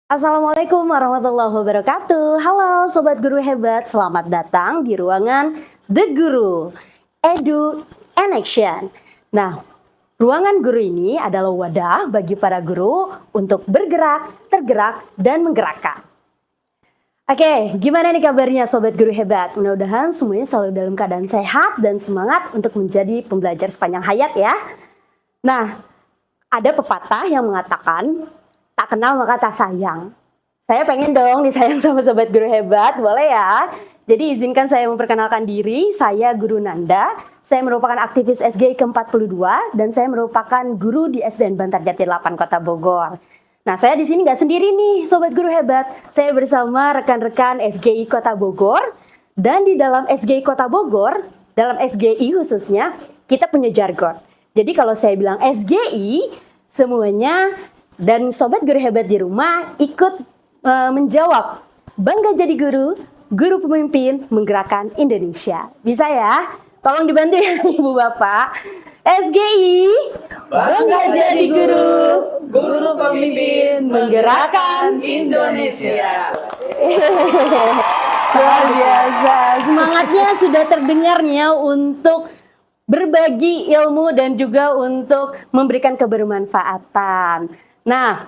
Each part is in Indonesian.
Assalamualaikum warahmatullahi wabarakatuh. Halo Sobat Guru Hebat, selamat datang di ruangan The Guru, Edu and Action. Nah, ruangan guru ini adalah wadah bagi para guru untuk bergerak, tergerak, dan menggerakkan. Oke, gimana nih kabarnya Sobat Guru Hebat? Mudah-mudahan semuanya selalu dalam keadaan sehat dan semangat untuk menjadi pembelajar sepanjang hayat ya. Nah, ada pepatah yang mengatakan, tak kenal maka tak sayang. Saya pengen dong disayang sama Sobat Guru Hebat, boleh ya? Jadi izinkan saya memperkenalkan diri, saya Guru Nanda. Saya merupakan aktivis SGI ke-42 dan saya merupakan guru di SDN Bantarjati 8 Kota Bogor. Nah, saya di sini nggak sendiri nih, Sobat Guru Hebat. Saya bersama rekan-rekan SGI Kota Bogor. Dan di dalam SGI Kota Bogor, dalam SGI khususnya, kita punya jargon. Jadi kalau saya bilang SGI, semuanya dan Sobat Guru Hebat di rumah ikut menjawab. Bangga jadi guru, guru pemimpin menggerakkan Indonesia. Bisa ya? Tolong dibantu ya Ibu Bapak. SGI, bangga jadi guru, Guru pemimpin menggerakkan Indonesia. Luar biasa. Semangatnya sudah terdengarnya untuk berbagi ilmu dan juga untuk memberikan kebermanfaatan. Nah,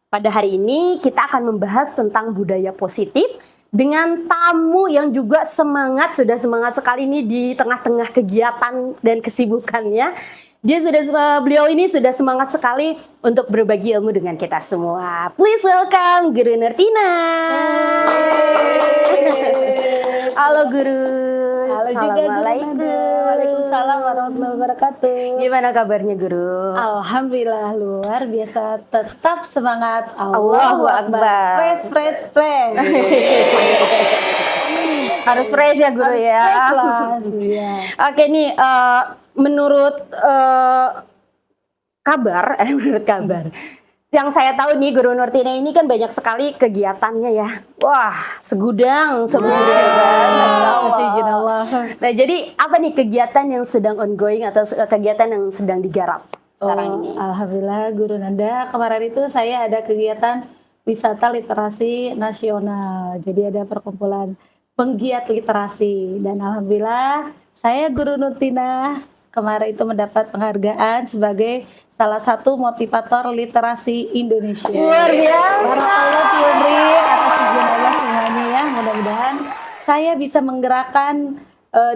pada hari ini kita akan membahas tentang budaya positif dengan tamu yang juga sudah semangat sekali nih di tengah-tengah kegiatan dan kesibukannya. Beliau ini sudah semangat sekali untuk berbagi ilmu dengan kita semua. Please welcome Guru Nurtina. Halo Guru. Halo juga Guru. Waalaikumsalam warahmatullahi wabarakatuh. Gimana kabarnya Guru? Alhamdulillah luar biasa, tetap semangat. Allahu Akbar. Fresh. Harus fresh ya Guru Harus ya. fresh lah, ya. Oke nih, menurut kabar, yang saya tahu nih Guru Nurtina ini kan banyak sekali kegiatannya ya. Wah, segudang Pasti izin Allah. Nah, jadi apa nih kegiatan yang sedang ongoing atau kegiatan yang sedang digarap sekarang ini? Alhamdulillah Guru Nanda, kemarin itu saya ada kegiatan wisata literasi nasional. Jadi ada perkumpulan penggiat literasi dan alhamdulillah saya Guru Nurtina kemarin itu mendapat penghargaan sebagai salah satu motivator literasi Indonesia. Luar biasa. Barakallahu fiik atas izin Allah semuanya ya. Mudah-mudahan saya bisa menggerakkan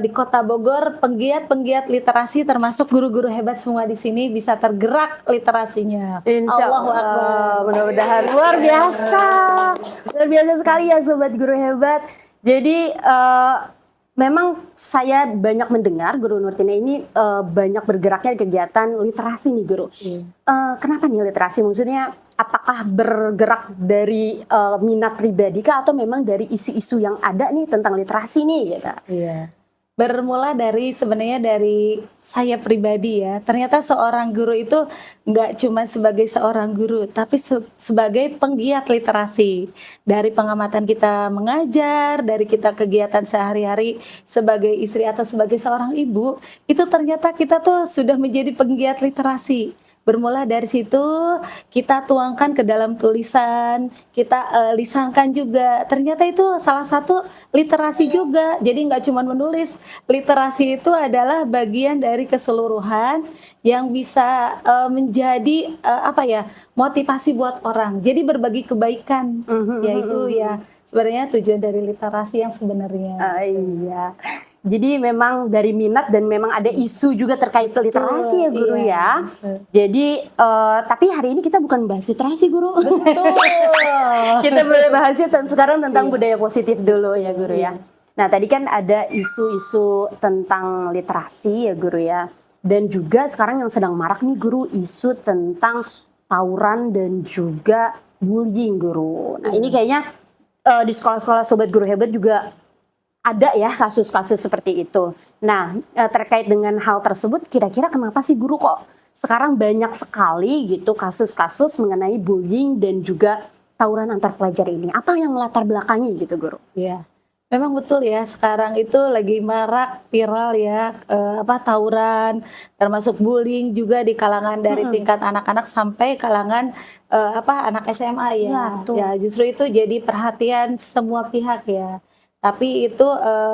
di Kota Bogor penggiat-penggiat literasi termasuk guru-guru hebat semua di sini bisa tergerak literasinya. Insya Allahu Akbar. Mudah-mudahan luar biasa sekali ya Sobat Guru Hebat. Jadi memang saya banyak mendengar Guru Nurtina ini banyak bergeraknya di kegiatan literasi nih Guru. Kenapa nih literasi? Maksudnya apakah bergerak dari minat pribadi kah atau memang dari isu-isu yang ada nih tentang literasi nih gitu? Iya. Bermula sebenarnya dari saya pribadi ya. Ternyata seorang guru itu nggak cuma sebagai seorang guru, tapi sebagai penggiat literasi. Dari pengamatan kita mengajar, dari kita kegiatan sehari-hari sebagai istri atau sebagai seorang ibu, itu ternyata kita tuh sudah menjadi penggiat literasi. Bermula dari situ kita tuangkan ke dalam tulisan, kita lisankan juga. Ternyata itu salah satu literasi juga. Jadi nggak cuma menulis, literasi itu adalah bagian dari keseluruhan yang bisa menjadi motivasi buat orang. Jadi berbagi kebaikan, yaitu ya sebenarnya tujuan dari literasi yang sebenarnya. Iya. Jadi memang dari minat dan memang ada isu juga terkait literasi ya Guru ya. Jadi tapi hari ini kita bukan bahas literasi Guru. Betul. Kita bahasnya sekarang tentang budaya positif dulu ya Guru ya. Nah tadi kan ada isu-isu tentang literasi ya Guru ya. Dan juga sekarang yang sedang marak nih Guru isu tentang tawuran dan juga bullying Guru. Nah ini kayaknya di sekolah-sekolah Sobat Guru Hebat juga ada ya kasus-kasus seperti itu. Nah, terkait dengan hal tersebut, kira-kira kenapa sih Guru kok sekarang banyak sekali gitu kasus-kasus mengenai bullying dan juga tawuran antar pelajar ini? Apa yang melatar belakangi gitu Guru? Ya, Memang betul ya, sekarang itu lagi marak viral ya, tawuran, termasuk bullying juga di kalangan dari Mm-mm. tingkat anak-anak sampai kalangan, anak SMA Ya, ya. betul. Ya justru itu jadi perhatian semua pihak ya. Tapi itu,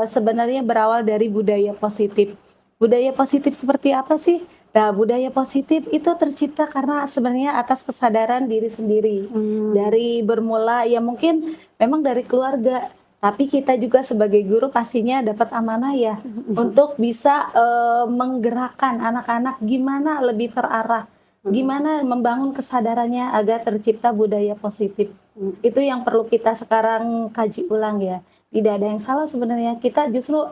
sebenarnya berawal dari budaya positif. Budaya positif seperti apa sih? Nah, budaya positif itu tercipta karena sebenarnya atas kesadaran diri sendiri. Dari bermula ya mungkin memang dari keluarga. Tapi kita juga sebagai guru pastinya dapat amanah ya untuk bisa menggerakkan anak-anak gimana lebih terarah, gimana membangun kesadarannya agar tercipta budaya positif. Itu yang perlu kita sekarang kaji ulang ya. Tidak ada yang salah sebenarnya. Kita justru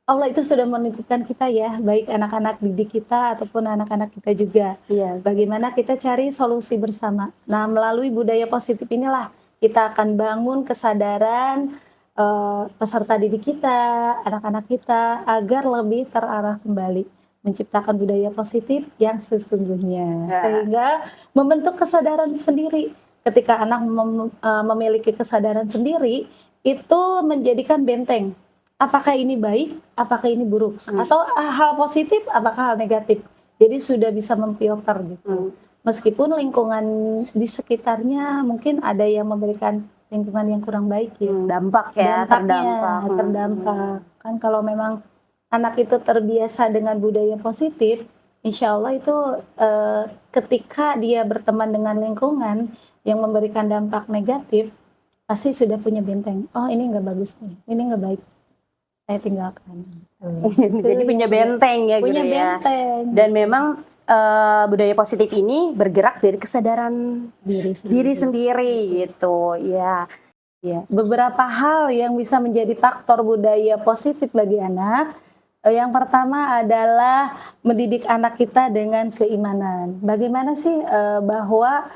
Allah itu sudah menitipkan kita ya, baik anak-anak didik kita ataupun anak-anak kita juga. Iya. Bagaimana kita cari solusi bersama. Nah, melalui budaya positif inilah kita akan bangun kesadaran peserta didik kita, anak-anak kita agar lebih terarah kembali menciptakan budaya positif yang sesungguhnya. Ya. Sehingga membentuk kesadaran sendiri. Ketika anak memiliki kesadaran sendiri, itu menjadikan benteng. Apakah ini baik, apakah ini buruk, atau hal positif, apakah hal negatif. Jadi sudah bisa memfilter gitu. Meskipun lingkungan di sekitarnya mungkin ada yang memberikan lingkungan yang kurang baik ya. Dampak ya, Dampaknya terdampak. terdampak. Kan kalau memang anak itu terbiasa dengan budaya positif, insya Allah itu ketika dia berteman dengan lingkungan yang memberikan dampak negatif, pasti sudah punya benteng. Oh ini nggak bagus nih, ini nggak baik, saya tinggalkan. Jadi punya benteng ya, Punya Guru ya. benteng. Dan memang budaya positif ini bergerak dari kesadaran diri sendiri gitu ya. Ya, beberapa hal yang bisa menjadi faktor budaya positif bagi anak. Yang pertama adalah mendidik anak kita dengan keimanan. Bagaimana sih bahwa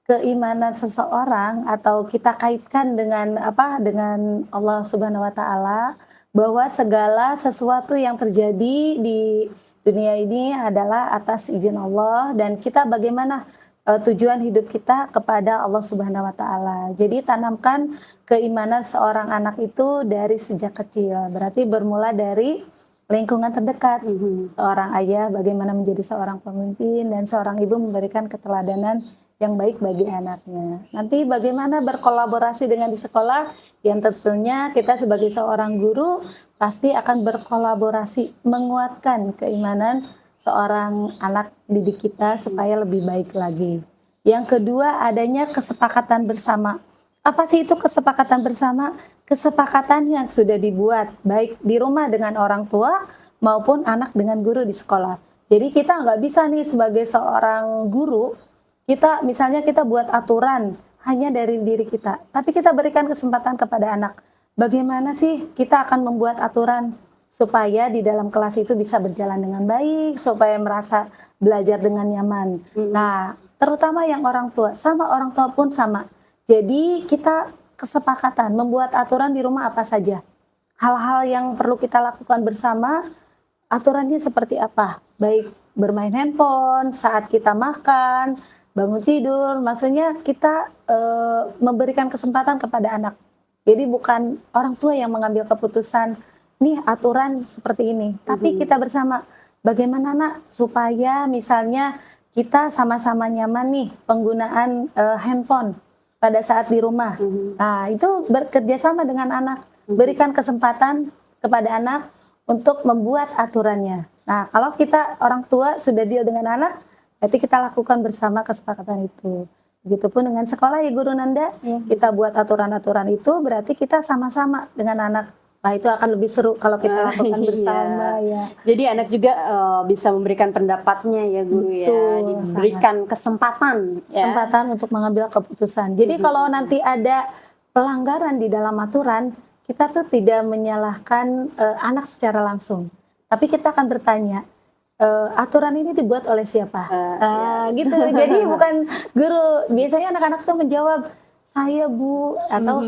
keimanan seseorang atau kita kaitkan dengan dengan Allah Subhanahu wa taala, bahwa segala sesuatu yang terjadi di dunia ini adalah atas izin Allah, dan kita bagaimana tujuan hidup kita kepada Allah Subhanahu wa taala. Jadi tanamkan keimanan seorang anak itu dari sejak kecil. Berarti bermula dari lingkungan terdekat. Seorang ayah bagaimana menjadi seorang pemimpin, dan seorang ibu memberikan keteladanan yang baik bagi anaknya. Nanti bagaimana berkolaborasi dengan di sekolah, yang tentunya kita sebagai seorang guru pasti akan berkolaborasi menguatkan keimanan seorang anak didik kita supaya lebih baik lagi. Yang kedua, adanya kesepakatan bersama. Apa sih itu kesepakatan bersama? Kesepakatan yang sudah dibuat baik di rumah dengan orang tua maupun anak dengan guru di sekolah. Jadi kita nggak bisa nih sebagai seorang guru, kita misalnya kita buat aturan hanya dari diri kita, tapi kita berikan kesempatan kepada anak. Bagaimana sih kita akan membuat aturan supaya di dalam kelas itu bisa berjalan dengan baik, supaya merasa belajar dengan nyaman. Nah, terutama yang orang tua, sama orang tua pun sama. Jadi kita kesepakatan membuat aturan di rumah apa saja. Hal-hal yang perlu kita lakukan bersama, aturannya seperti apa? Baik bermain handphone, saat kita makan, bangun tidur, maksudnya kita memberikan kesempatan kepada anak. Jadi bukan orang tua yang mengambil keputusan, nih aturan seperti ini, tapi kita bersama bagaimana nak supaya misalnya kita sama-sama nyaman nih penggunaan handphone pada saat di rumah. Nah itu bekerja sama dengan anak, berikan kesempatan kepada anak untuk membuat aturannya. Nah kalau kita orang tua sudah deal dengan anak, berarti kita lakukan bersama kesepakatan itu. Begitupun dengan sekolah ya Guru Nanda, kita buat aturan-aturan itu berarti kita sama-sama dengan anak. Nah itu akan lebih seru kalau kita lakukan bersama ya. Jadi anak juga bisa memberikan pendapatnya ya Guru. Betul, ya, diberikan kesempatan untuk mengambil keputusan. Jadi kalau nanti ada pelanggaran di dalam aturan, kita tuh tidak menyalahkan anak secara langsung, tapi kita akan bertanya, aturan ini dibuat oleh siapa? Gitu. Jadi bukan guru. Biasanya anak-anak tuh menjawab, saya Bu, atau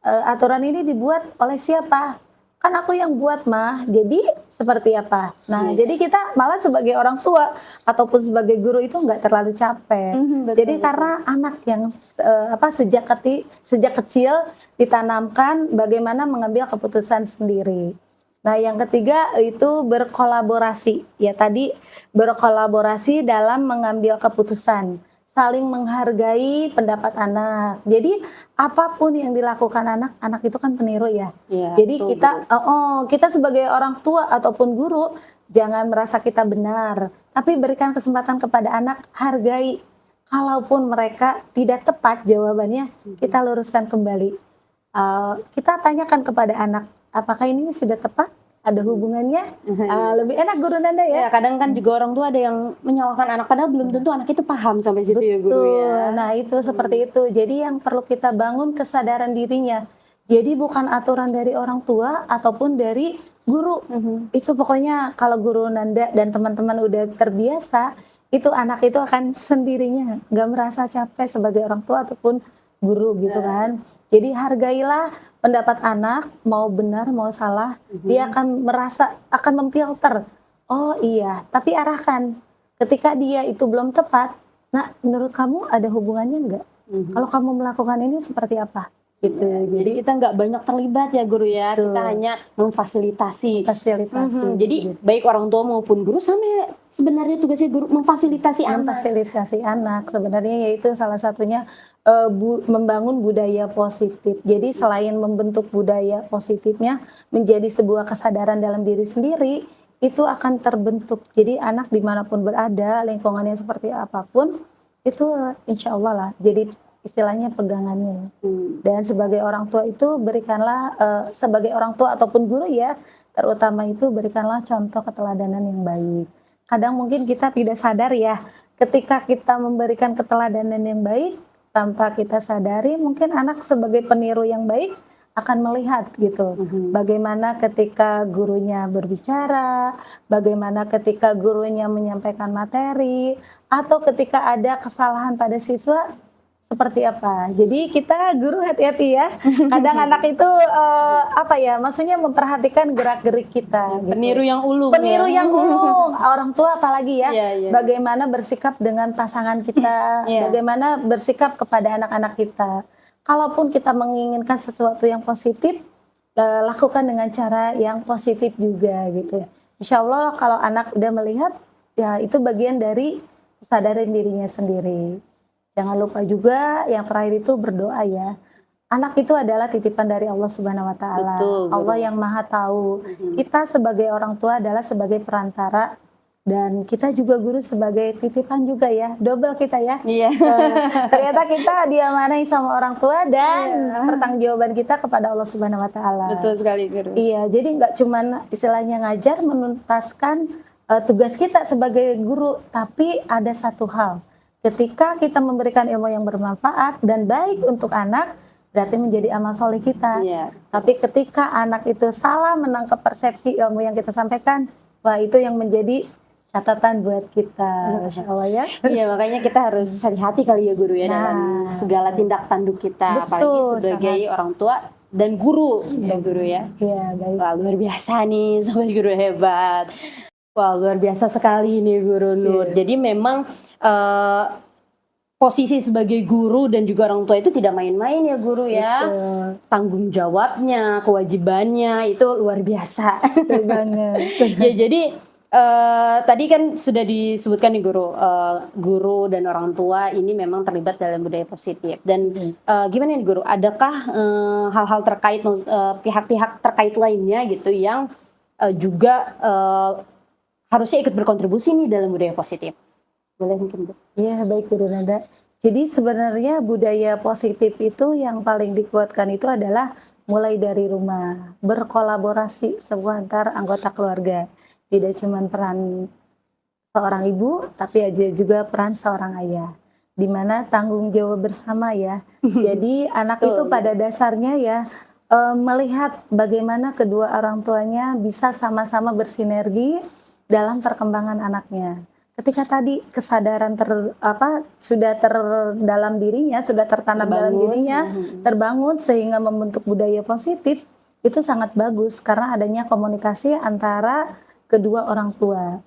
aturan ini dibuat oleh siapa? kan aku yang buat mah, jadi seperti apa? Nah, jadi kita malah sebagai orang tua ataupun sebagai guru itu nggak terlalu capek. Betul, Jadi betul. karena anak yang sejak kecil ditanamkan bagaimana mengambil keputusan sendiri. Nah, yang ketiga itu berkolaborasi. Ya tadi berkolaborasi dalam mengambil keputusan, saling menghargai pendapat anak. Jadi apapun yang dilakukan anak itu kan peniru ya. Iya, Jadi betul, kita sebagai orang tua ataupun guru jangan merasa kita benar, tapi berikan kesempatan kepada anak, hargai. Kalaupun mereka tidak tepat jawabannya, kita luruskan kembali. Kita tanyakan kepada anak, apakah ini sudah tepat? Ada hubungannya? Lebih enak Guru Nanda Ya, ya. kadang kan juga orang tua ada yang menyalahkan anak, padahal belum tentu anak itu paham sampai situ ya guru ya. Nah itu seperti itu. Jadi yang perlu kita bangun kesadaran dirinya. Jadi bukan aturan dari orang tua ataupun dari guru. Itu pokoknya kalau Guru Nanda dan teman-teman udah terbiasa, itu anak itu akan sendirinya nggak merasa capek sebagai orang tua ataupun guru gitu kan. Jadi hargailah pendapat anak, mau benar mau salah, dia akan memfilter. Oh iya, tapi arahkan. Ketika dia itu belum tepat, nah menurut kamu ada hubungannya enggak? Kalau kamu melakukan ini seperti apa? Gitu. Jadi kita nggak banyak terlibat ya guru ya, kita hanya memfasilitasi. Jadi baik orang tua maupun guru sama sebenarnya tugasnya guru memfasilitasi anak. Memfasilitasi anak sebenarnya yaitu salah satunya membangun budaya positif. Jadi selain membentuk budaya positifnya menjadi sebuah kesadaran dalam diri sendiri, itu akan terbentuk. Jadi anak dimanapun berada, lingkungannya seperti apapun, itu insya Allah lah jadi istilahnya pegangannya. Dan sebagai orang tua itu berikanlah, sebagai orang tua ataupun guru ya, terutama itu berikanlah contoh keteladanan yang baik. Kadang mungkin kita tidak sadar ya, ketika kita memberikan keteladanan yang baik, tanpa kita sadari mungkin anak sebagai peniru yang baik akan melihat gitu. Bagaimana ketika gurunya berbicara, bagaimana ketika gurunya menyampaikan materi, atau ketika ada kesalahan pada siswa, seperti apa. Jadi kita guru hati-hati ya. Kadang anak itu maksudnya memperhatikan gerak-gerik kita. Peniru yang ulung. Peniru yang ulung. Orang tua apalagi ya. Iya. Bagaimana bersikap dengan pasangan kita, bagaimana bersikap kepada anak-anak kita. Kalaupun kita menginginkan sesuatu yang positif, lakukan dengan cara yang positif juga gitu ya. Insya Allah kalau anak udah melihat, ya itu bagian dari kesadaran dirinya sendiri. Jangan lupa juga yang terakhir itu berdoa ya. Anak itu adalah titipan dari Allah Subhanahu wa taala. Allah yang Maha tahu. Kita sebagai orang tua adalah sebagai perantara dan kita juga guru sebagai titipan juga ya. Double kita ya. Iya. Ternyata kita diamanahi sama orang tua dan pertanggungjawaban kita kepada Allah Subhanahu wa taala. Betul sekali guru. Iya, jadi nggak cuman istilahnya ngajar menuntaskan tugas kita sebagai guru, tapi ada satu hal. Ketika kita memberikan ilmu yang bermanfaat dan baik untuk anak, berarti menjadi amal soleh kita. Tapi ketika anak itu salah menangkap persepsi ilmu yang kita sampaikan, wah itu yang menjadi catatan buat kita. Masya Allah ya. Iya, makanya kita harus hati-hati kali ya guru ya dalam segala tindak tanduk kita. Apalagi sebagai orang tua dan guru ya guru ya. Iya, baik. Wah, luar biasa nih sobat guru hebat. Wah, luar biasa sekali nih Guru Nur. Jadi memang posisi sebagai guru dan juga orang tua itu tidak main-main ya Guru ya. Tanggung jawabnya, kewajibannya itu luar biasa. Betul banget. Ya jadi tadi kan sudah disebutkan nih Guru, guru dan orang tua ini memang terlibat dalam budaya positif. Dan gimana nih Guru? Adakah hal-hal terkait pihak-pihak terkait lainnya gitu yang juga harusnya ikut berkontribusi nih dalam budaya positif? Boleh mungkin Bu? Iya, baik Guru Nanda. Jadi sebenarnya budaya positif itu yang paling dikuatkan itu adalah mulai dari rumah, berkolaborasi semua antar anggota keluarga. Tidak cuma peran seorang ibu, tapi juga peran seorang ayah. Di mana tanggung jawab bersama ya. Jadi anak itu pada dasarnya ya melihat bagaimana kedua orang tuanya bisa sama-sama bersinergi dalam perkembangan anaknya. Ketika tadi kesadaran sudah terdalam dirinya, sudah tertanam dalam dirinya, terbangun sehingga membentuk budaya positif, itu sangat bagus karena adanya komunikasi antara kedua orang tua.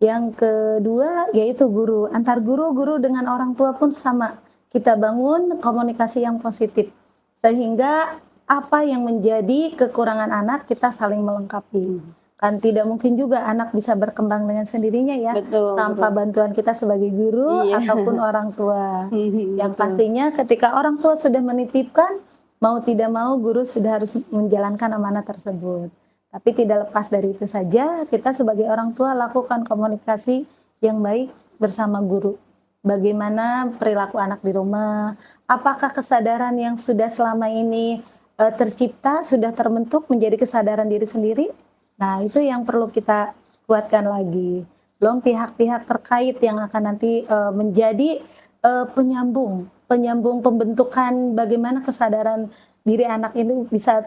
Yang kedua yaitu guru, antar guru dengan orang tua pun sama. Kita bangun komunikasi yang positif sehingga apa yang menjadi kekurangan anak kita saling melengkapi. Kan tidak mungkin juga anak bisa berkembang dengan sendirinya ya, Betul, tanpa bantuan kita sebagai guru Iya. ataupun orang tua. Yang Betul. pastinya ketika orang tua sudah menitipkan, mau tidak mau guru sudah harus menjalankan amanah tersebut. Tapi tidak lepas dari itu saja, kita sebagai orang tua lakukan komunikasi yang baik bersama guru. Bagaimana perilaku anak di rumah, apakah kesadaran yang sudah selama ini tercipta, sudah terbentuk menjadi kesadaran diri sendiri. Nah, itu yang perlu kita kuatkan lagi. Belum pihak-pihak terkait yang akan nanti menjadi penyambung pembentukan bagaimana kesadaran diri anak ini bisa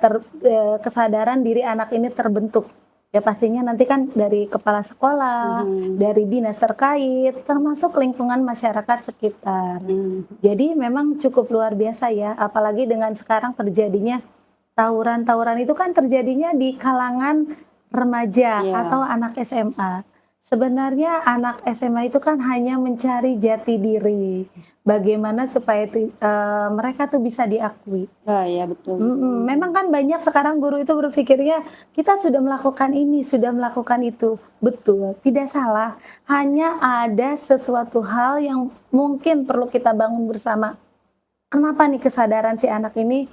kesadaran diri anak ini terbentuk. Ya pastinya nanti kan dari kepala sekolah, dari dinas terkait, termasuk lingkungan masyarakat sekitar. Jadi memang cukup luar biasa ya, apalagi dengan sekarang terjadinya tawuran-tawuran itu kan terjadinya di kalangan remaja atau anak SMA. Sebenarnya anak SMA itu kan hanya mencari jati diri. Bagaimana supaya mereka tuh bisa diakui. Oh iya betul. Memang kan banyak sekarang guru itu berpikirnya kita sudah melakukan ini, sudah melakukan itu. Betul, tidak salah. Hanya ada sesuatu hal yang mungkin perlu kita bangun bersama. Kenapa nih kesadaran si anak ini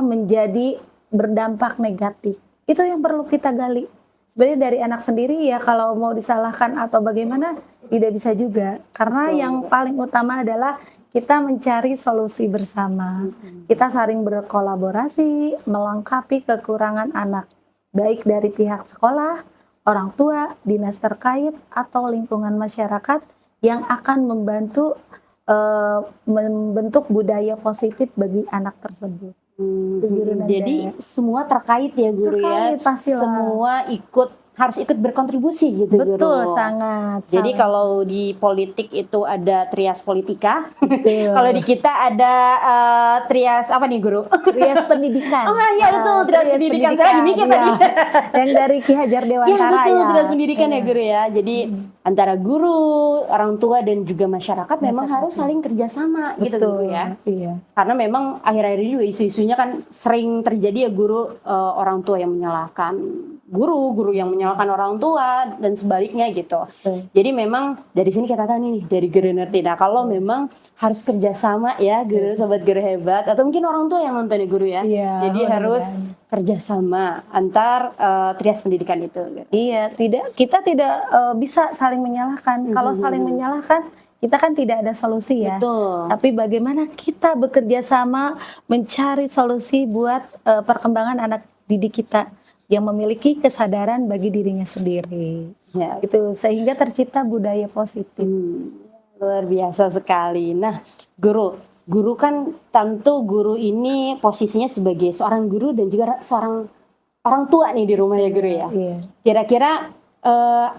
menjadi berdampak negatif? Itu yang perlu kita gali. Sebenarnya dari anak sendiri ya kalau mau disalahkan atau bagaimana tidak bisa juga. Karena yang paling utama adalah kita mencari solusi bersama. Kita saling berkolaborasi, melengkapi kekurangan anak. Baik dari pihak sekolah, orang tua, dinas terkait, atau lingkungan masyarakat yang akan membantu membentuk budaya positif bagi anak tersebut. Jadi semua terkait ya guru Terkait, ya, pastilah. semua harus ikut berkontribusi gitu Betul, guru. sangat. Jadi kalau di politik itu ada trias politika, Betul. kalau di kita ada trias apa nih guru? Trias pendidikan. Oh iya betul, trias pendidikan. Saya lagi mikir tadi. Yang dari Ki Hajar Ya Dewantara betul, ya. trias pendidikan ya guru ya. Jadi antara guru, orang tua dan juga masyarakat memang harus saling kerjasama gitu Betul, guru ya. Iya. Karena memang akhir-akhir ini juga isu-isunya kan sering terjadi ya guru, orang tua yang menyalahkan guru yang menyalahkan orang tua dan sebaliknya gitu. Jadi memang dari sini kita tahu nih dari guru ngerti. Nah kalau memang harus kerjasama ya guru, sobat guru hebat, atau mungkin orang tua yang nonton ya guru ya. Iya, Jadi harus kerjasama antar trias pendidikan itu. Iya, kita tidak bisa saling menyalahkan. Kalau saling menyalahkan, kita kan tidak ada solusi ya. Betul. Tapi bagaimana kita bekerja sama mencari solusi buat perkembangan anak didik kita yang memiliki kesadaran bagi dirinya sendiri. Ya, Itu sehingga tercipta budaya positif. luar biasa sekali. Nah, guru kan tentu guru ini posisinya sebagai seorang guru dan juga seorang orang tua nih di rumah ya guru ya. Iya. Kira-kira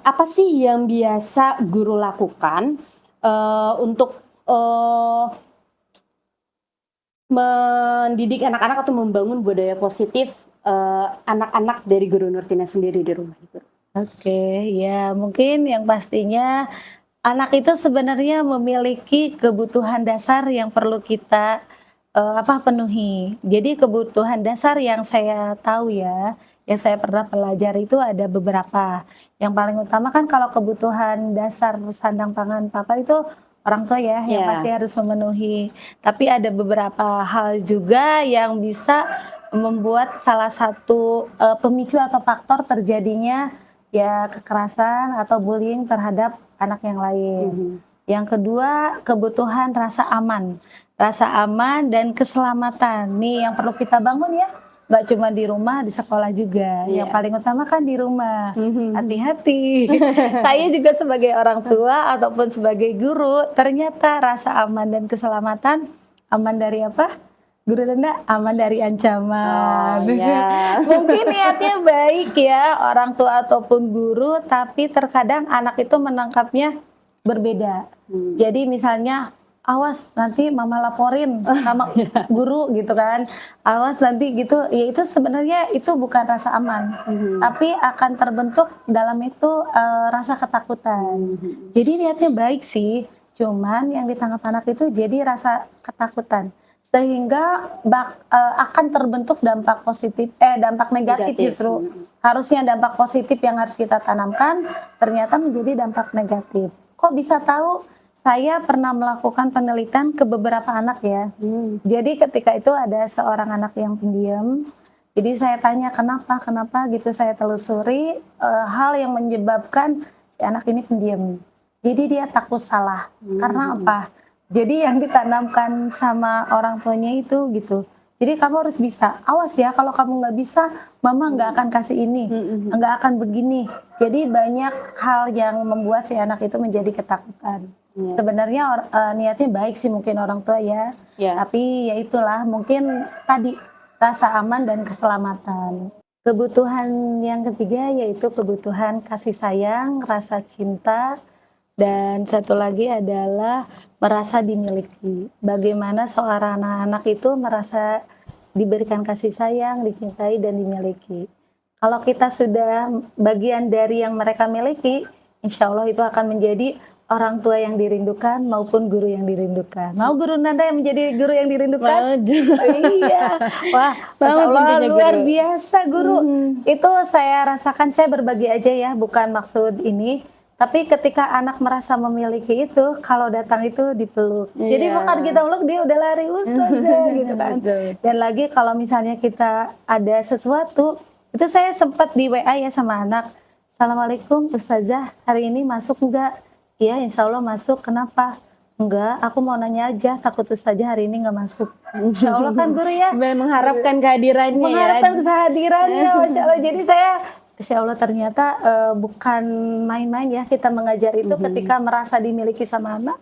apa sih yang biasa guru lakukan untuk mendidik anak-anak atau membangun budaya positif anak-anak dari Guru Nurtina sendiri di rumah itu? Oke, ya mungkin yang pastinya anak itu sebenarnya memiliki kebutuhan dasar yang perlu kita penuhi. Jadi kebutuhan dasar yang saya tahu ya, yang saya pernah pelajari itu ada beberapa. Yang paling utama kan kalau kebutuhan dasar sandang pangan papan itu orang tua ya yang pasti harus memenuhi. Tapi ada beberapa hal juga yang bisa membuat salah satu pemicu atau faktor terjadinya ya kekerasan atau bullying terhadap anak yang lain. Yang kedua, kebutuhan rasa aman dan keselamatan. Nih yang perlu kita bangun ya, nggak cuma di rumah, di sekolah juga. Yang paling utama kan di rumah. Hati-hati. Saya juga sebagai orang tua ataupun sebagai guru, ternyata rasa aman dan keselamatan, aman dari apa? Guru Denda, aman dari ancaman. Mungkin niatnya baik ya orang tua ataupun guru, tapi terkadang anak itu menangkapnya berbeda. Jadi misalnya awas nanti mama laporin sama guru gitu kan, awas nanti gitu. Ya itu sebenarnya itu bukan rasa aman, tapi akan terbentuk dalam itu rasa ketakutan. Jadi niatnya baik sih, cuman yang ditangkap anak itu jadi rasa ketakutan, sehingga akan terbentuk dampak positif dampak negatif justru. Harusnya dampak positif yang harus kita tanamkan ternyata menjadi dampak negatif. Kok bisa tahu? Saya pernah melakukan penelitian ke beberapa anak ya. Jadi ketika itu ada seorang anak yang pendiam. Jadi saya tanya kenapa gitu, saya telusuri hal yang menyebabkan si anak ini pendiam. Jadi dia takut salah. Karena apa? Jadi yang ditanamkan sama orang tuanya itu gitu. Jadi kamu harus bisa. Awas ya kalau kamu nggak bisa, mama nggak akan kasih ini, nggak akan begini. Jadi banyak hal yang membuat si anak itu menjadi ketakutan. Sebenarnya niatnya baik sih mungkin orang tua ya, tapi ya itulah mungkin tadi rasa aman dan keselamatan. Kebutuhan yang ketiga yaitu kebutuhan kasih sayang, rasa cinta, dan satu lagi adalah merasa dimiliki. Bagaimana seorang anak-anak itu merasa diberikan kasih sayang, dicintai dan dimiliki. Kalau kita sudah bagian dari yang mereka miliki, insya Allah itu akan menjadi orang tua yang dirindukan maupun guru yang dirindukan. Mau Guru Nanda yang menjadi guru yang dirindukan? Iya. Wah, Masya Allah luar biasa guru. Itu saya rasakan, saya berbagi aja ya, bukan maksud ini. Tapi ketika anak merasa memiliki itu, kalau datang itu dipeluk. Jadi bukan kita peluk, dia udah lari ustazah gitu kan. Dan lagi kalau misalnya kita ada sesuatu, itu saya sempat di WA ya sama anak. Assalamualaikum ustazah, hari ini masuk enggak? Iya, insya Allah masuk. Kenapa? Enggak, aku mau nanya aja. Takut ustazah hari ini nggak masuk. Insya Allah kan guru ya. Mengharapkan kehadirannya. Mengharapkan kehadirannya, Masya Allah. Jadi saya, Insya Allah ternyata bukan main-main ya kita mengajar itu ketika merasa dimiliki sama anak.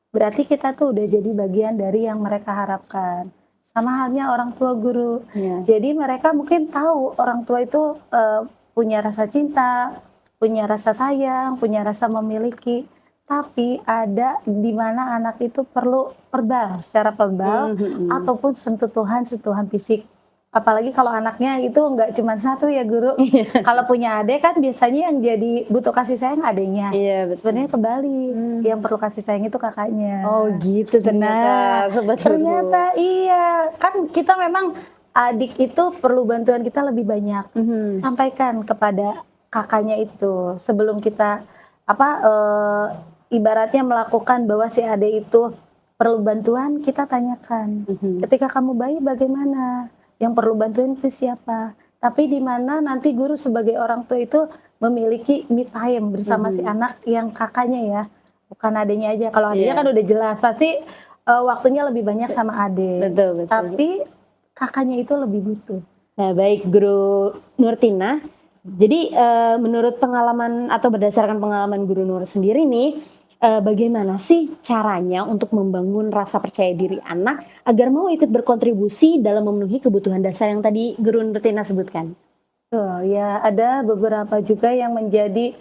Berarti kita tuh udah jadi bagian dari yang mereka harapkan. Sama halnya orang tua guru. Jadi mereka mungkin tahu orang tua itu punya rasa cinta, punya rasa sayang, punya rasa memiliki. Tapi ada di mana anak itu perlu secara verbal ataupun sentuhan fisik. Apalagi kalau anaknya itu nggak cuma satu ya guru. Kalau punya adik kan biasanya yang jadi butuh kasih sayang adiknya. Sebenarnya kembali yang perlu kasih sayang itu kakaknya. Oh gitu ternyata. Ternyata iya. Kan kita memang adik itu perlu bantuan kita lebih banyak. Sampaikan kepada kakaknya itu sebelum kita ibaratnya melakukan bahwa si adik itu perlu bantuan, kita tanyakan. Ketika kamu bayi bagaimana? Yang perlu bantuan itu siapa? Tapi di mana nanti guru sebagai orang tua itu memiliki me time bersama si anak yang kakaknya ya, bukan adiknya aja. Kalau adiknya kan udah jelas pasti waktunya lebih banyak sama adik. Betul. Tapi kakaknya itu lebih butuh. Nah baik Guru Nurtina. Jadi menurut pengalaman atau berdasarkan pengalaman Guru Nur sendiri nih, bagaimana sih caranya untuk membangun rasa percaya diri anak agar mau ikut berkontribusi dalam memenuhi kebutuhan dasar yang tadi Guru Nurtina sebutkan? Ya ada beberapa juga yang menjadi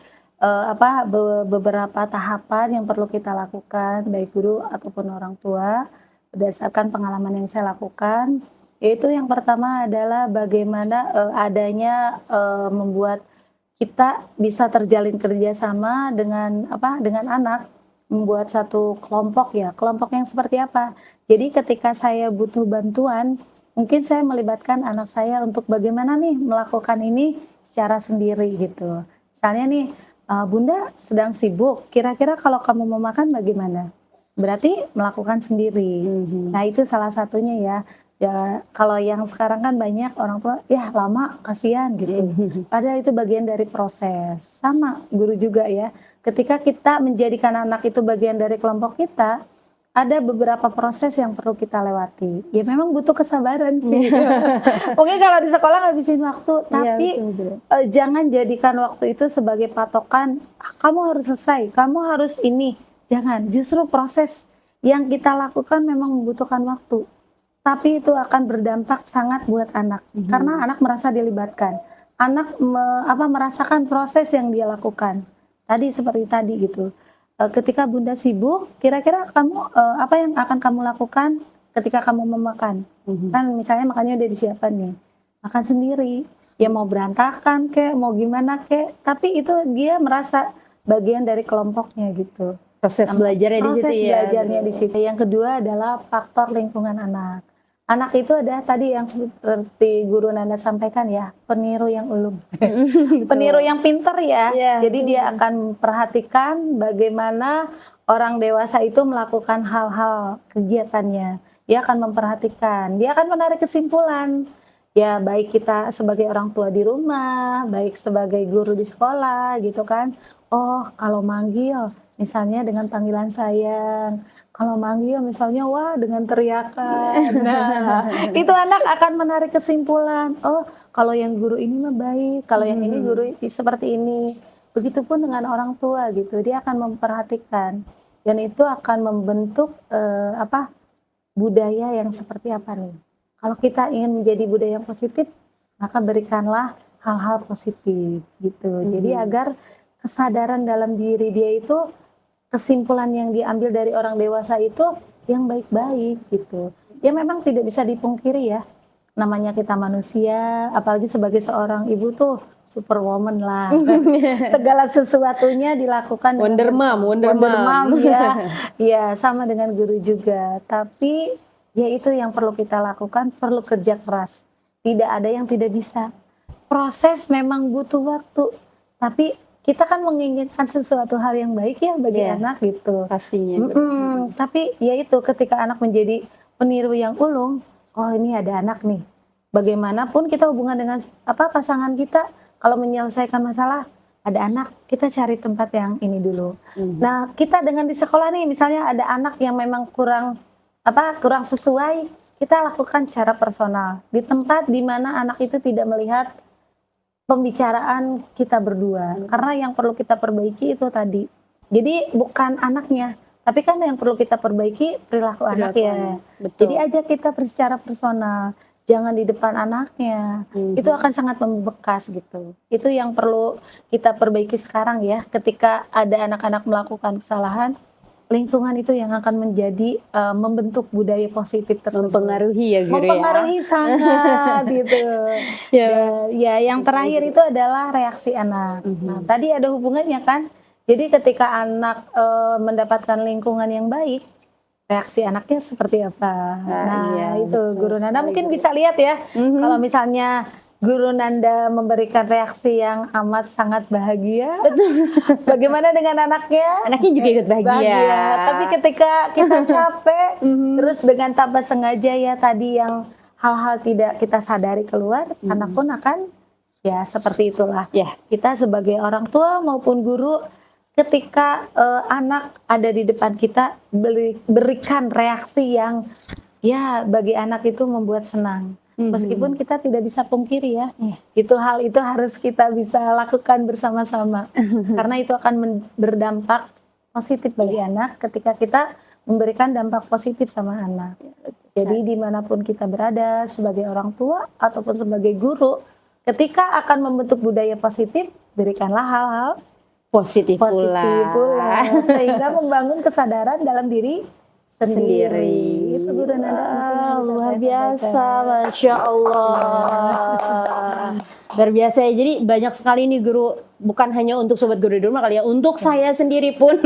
beberapa tahapan yang perlu kita lakukan baik guru ataupun orang tua berdasarkan pengalaman yang saya lakukan. Yaitu yang pertama adalah bagaimana adanya membuat kita bisa terjalin kerjasama dengan anak, membuat satu kelompok ya. Kelompok yang seperti apa? Jadi ketika saya butuh bantuan, mungkin saya melibatkan anak saya untuk bagaimana nih melakukan ini secara sendiri gitu. Misalnya nih, Bunda sedang sibuk, kira-kira kalau kamu mau makan bagaimana? Berarti melakukan sendiri. Nah itu salah satunya ya. Ya kalau yang sekarang kan banyak orang tua ya lama kasihan gitu. Padahal itu bagian dari proses. Sama guru juga ya. Ketika kita menjadikan anak itu bagian dari kelompok kita, ada beberapa proses yang perlu kita lewati. Ya memang butuh kesabaran sih. Mungkin kalau di sekolah ngabisin waktu, tapi jangan jadikan waktu itu sebagai patokan. Kamu harus selesai, kamu harus ini. Jangan. Justru proses yang kita lakukan memang membutuhkan waktu. Tapi itu akan berdampak sangat buat anak, karena anak merasa dilibatkan, anak merasakan proses yang dia lakukan. Tadi seperti tadi gitu, ketika Bunda sibuk, kira-kira kamu apa yang akan kamu lakukan ketika kamu memakan? Kan misalnya makannya udah disiapkan nih, makan sendiri, ya mau berantakan kek, mau gimana kek, tapi itu dia merasa bagian dari kelompoknya gitu. Proses belajarnya di situ Proses ya. belajarnya di situ. Yang kedua adalah faktor lingkungan anak. Anak itu ada tadi yang seperti Guru Nanda sampaikan ya, peniru yang ulung. Peniru yang pinter ya. Iya, Jadi dia akan perhatikan bagaimana orang dewasa itu melakukan hal-hal kegiatannya. Dia akan memperhatikan, dia akan menarik kesimpulan. Ya baik kita sebagai orang tua di rumah, baik sebagai guru di sekolah gitu kan. Oh kalau manggil misalnya dengan panggilan sayang, kalau manggil misalnya wah dengan teriakan. Nah, itu anak akan menarik kesimpulan. Oh, kalau yang guru ini mah baik, kalau yang ini guru seperti ini. Begitupun dengan orang tua gitu, dia akan memperhatikan dan itu akan membentuk budaya yang seperti apa nih. Kalau kita ingin menjadi budaya yang positif, maka berikanlah hal-hal positif gitu. Jadi agar kesadaran dalam diri dia itu, kesimpulan yang diambil dari orang dewasa itu yang baik-baik gitu. Ya memang tidak bisa dipungkiri ya, namanya kita manusia, apalagi sebagai seorang ibu tuh superwoman lah. Segala sesuatunya dilakukan Wonder Mom ya. Ya sama dengan guru juga. Tapi ya itu yang perlu kita lakukan, perlu kerja keras. Tidak ada yang tidak bisa. Proses memang butuh waktu, tapi kita kan menginginkan sesuatu hal yang baik ya bagi anak gitu. Pastinya. Tapi ya itu ketika anak menjadi peniru yang ulung, oh ini ada anak nih. Bagaimanapun kita hubungan dengan pasangan kita, kalau menyelesaikan masalah ada anak, kita cari tempat yang ini dulu. Nah kita dengan di sekolah nih, misalnya ada anak yang memang kurang sesuai, kita lakukan secara personal di tempat di mana anak itu tidak melihat pembicaraan kita berdua, karena yang perlu kita perbaiki itu tadi. Jadi bukan anaknya, tapi kan yang perlu kita perbaiki perilaku anak ya. Betul. Jadi ajak kita secara personal, jangan di depan anaknya. Itu akan sangat membekas gitu. Itu yang perlu kita perbaiki sekarang ya. Ketika ada anak-anak melakukan kesalahan, lingkungan itu yang akan menjadi membentuk budaya positif tersebut. Mempengaruhi ya guru mempengaruhi sangat gitu. Ya yang terakhir itu adalah reaksi anak. Nah, tadi ada hubungannya kan. Jadi ketika anak mendapatkan lingkungan yang baik, reaksi anaknya seperti apa. Nah, itu Guru Nanda mungkin bisa lihat ya. Kalau misalnya Guru Nanda memberikan reaksi yang amat sangat bahagia. Bagaimana dengan anaknya? Anaknya juga ikut bahagia. Tapi ketika kita capek, terus dengan tanpa sengaja ya tadi yang hal-hal tidak kita sadari keluar, anak pun akan ya seperti itulah. Kita sebagai orang tua maupun guru, ketika anak ada di depan kita, berikan reaksi yang ya bagi anak itu membuat senang. Meskipun kita tidak bisa pungkiri ya, hal itu harus kita bisa lakukan bersama-sama, karena itu akan berdampak positif bagi anak ketika kita memberikan dampak positif sama anak. Jadi dimanapun kita berada sebagai orang tua ataupun sebagai guru, ketika akan membentuk budaya positif, berikanlah hal-hal positif pula. Sehingga membangun kesadaran dalam diri sendiri. Itu Guru Nanda luar biasa, Masya Allah. Luar biasa ya, jadi banyak sekali nih guru, bukan hanya untuk sobat guru di rumah kali ya, untuk saya sendiri pun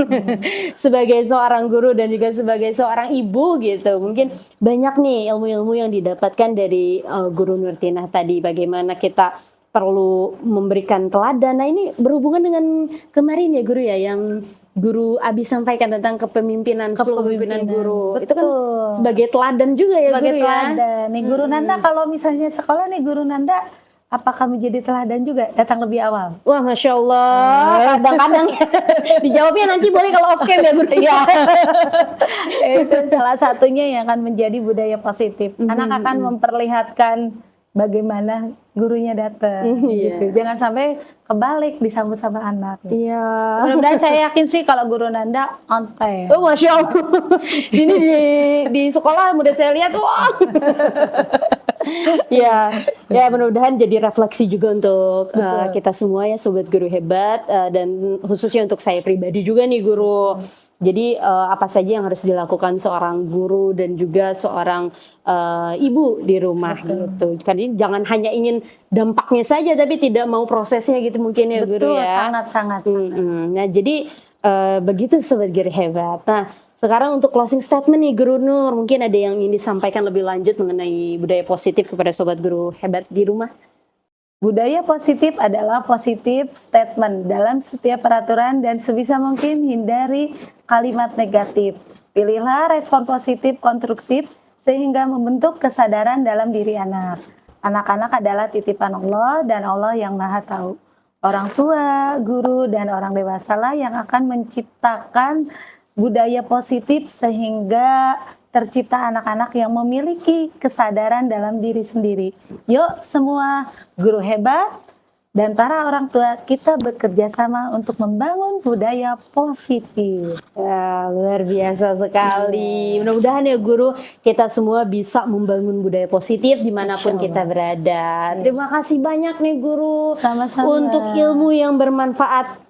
sebagai seorang guru dan juga sebagai seorang ibu gitu, mungkin banyak nih ilmu-ilmu yang didapatkan dari Guru Nurtinah tadi, bagaimana kita perlu memberikan teladan. Nah ini berhubungan dengan kemarin ya guru ya, yang Guru Abi sampaikan tentang kepemimpinan, 10 kepemimpinan guru. Betul. Itu kan sebagai teladan juga ya sebagai guru teladan. ya. Nih Guru Nanda kalau misalnya sekolah nih Guru Nanda, apakah menjadi teladan juga datang lebih awal? Wah Masya Allah, kadang-kadang ya. Dijawabnya nanti boleh kalau off cam ya guru ya. Itu salah satunya yang akan menjadi budaya positif. Anak akan memperlihatkan bagaimana gurunya datang. Gitu. Jangan sampai kebalik disambut sama anak. Iya. Mudah-mudahan saya yakin sih kalau Guru Nanda on time. Oh Masya Allah. Ini di sekolah mudah saya lihat, wah. Ya, ya mudah-mudahan jadi refleksi juga untuk kita semua ya sobat guru hebat, dan khususnya untuk saya pribadi juga nih guru. Jadi apa saja yang harus dilakukan seorang guru dan juga seorang ibu di rumah gitu. Karena jangan hanya ingin dampaknya saja tapi tidak mau prosesnya gitu mungkin ya guru Betul, ya. sangat-sangat. Nah jadi begitu sobat guru hebat. Nah sekarang untuk closing statement nih Guru Nur, mungkin ada yang ingin disampaikan lebih lanjut mengenai budaya positif kepada sobat guru hebat di rumah? Budaya positif adalah positif statement dalam setiap peraturan dan sebisa mungkin hindari kalimat negatif. Pilihlah respon positif konstruksif sehingga membentuk kesadaran dalam diri anak. Anak-anak adalah titipan Allah dan Allah yang Maha Tahu. Orang tua, guru, dan orang dewasa lah yang akan menciptakan budaya positif sehingga tercipta anak-anak yang memiliki kesadaran dalam diri sendiri. Yuk semua guru hebat dan para orang tua kita bekerja sama untuk membangun budaya positif. Ya, luar biasa sekali. Mudah-mudahan ya guru kita semua bisa membangun budaya positif dimanapun kita berada. Terima kasih banyak nih guru. Sama-sama. Untuk ilmu yang bermanfaat.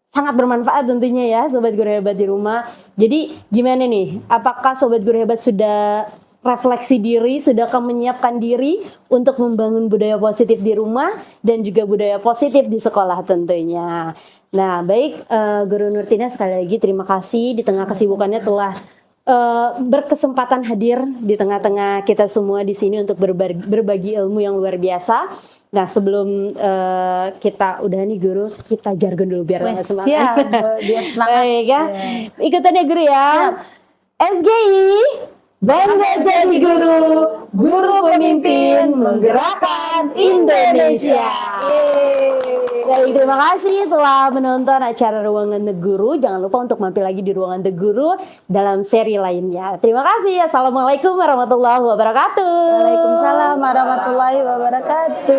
Sangat bermanfaat tentunya ya sobat guru hebat di rumah. Jadi gimana nih? Apakah sobat guru hebat sudah refleksi diri, sudahkah menyiapkan diri untuk membangun budaya positif di rumah dan juga budaya positif di sekolah tentunya. Nah, baik Guru Nurtina sekali lagi terima kasih di tengah kesibukannya telah berkesempatan hadir di tengah-tengah kita semua di sini untuk berbagi ilmu yang luar biasa. Nah sebelum kita udah nih guru, kita jargon dulu biar Wes, semangat. siap, biar semangat. Baik ya, ikutan ya guru ya. Siap. SGI, bangga jadi guru, guru pemimpin menggerakkan Indonesia. Baik, terima kasih telah menonton acara Ruangan The Guru. Jangan lupa untuk mampir lagi di Ruangan The Guru dalam seri lainnya. Terima kasih. Assalamualaikum warahmatullahi wabarakatuh. Waalaikumsalam warahmatullahi wabarakatuh.